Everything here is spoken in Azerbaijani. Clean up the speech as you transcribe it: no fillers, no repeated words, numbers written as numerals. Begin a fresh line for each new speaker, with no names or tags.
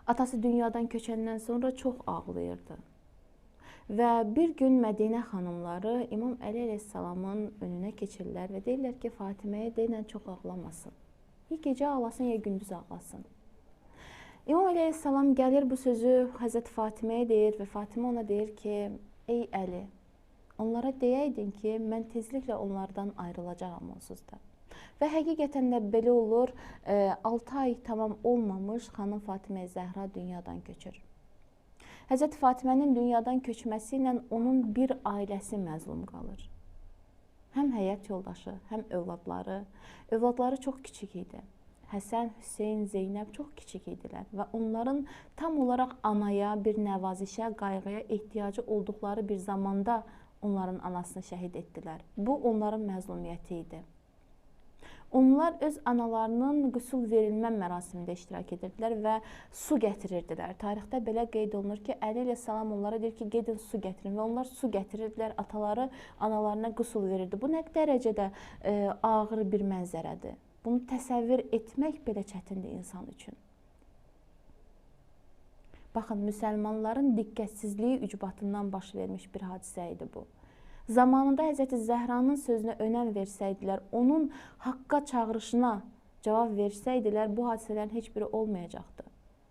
Atası dünyadan köçəndən sonra çox ağlayırdı. Və bir gün Mədinə xanımları İmam Əli əleyhissalamın önünə keçirlər və deyirlər ki, Fatiməyə deyilən çox ağlamasın. Ya gecə ağlasın, ya gündüz ağlasın. İmam Əli əleyhissalam gəlir bu sözü Həzrət Fatiməyə deyir və Fatimə ona deyir ki, ey Əli, onlara deyəydin ki, mən tezliklə onlardan ayrılacağam onsuz da. Və həqiqətən də belə olur, 6 ay tamam olmamış xanım Fatimə Zəhra dünyadan köçür. Həzrət Fatimənin dünyadan köçməsi ilə onun bir ailəsi məzlum qalır. Həm həyat yoldaşı, həm övladları. Övladları çox kiçik idi. Həsən, Hüseyn, Zeynəb çox kiçik idilər və onların tam olaraq anaya, bir nəvazişə, qayğıya ehtiyacı olduqları bir zamanda onların anasını şəhid etdilər. Bu, onların məzlumiyyəti idi. Onlar öz analarının qüsul verilmə mərasimində iştirak edirdilər və su gətirirdilər. Tarixdə belə qeyd olunur ki, Əli əleyhissalam onlara deyir ki, gedin su gətirin və onlar su gətirirdilər, ataları analarına qüsul verirdi. Bu nə dərəcədə ağır bir mənzərədir. Bunu təsəvvür etmək belə çətindir insan üçün. Baxın, müsəlmanların diqqətsizliyi ucbatından baş vermiş bir hadisə idi bu. Zamanında Həzrəti Zəhranın sözünə önəm versəydilər, onun haqqa çağırışına cavab versəydilər, bu hadisələrin heç biri olmayacaqdı.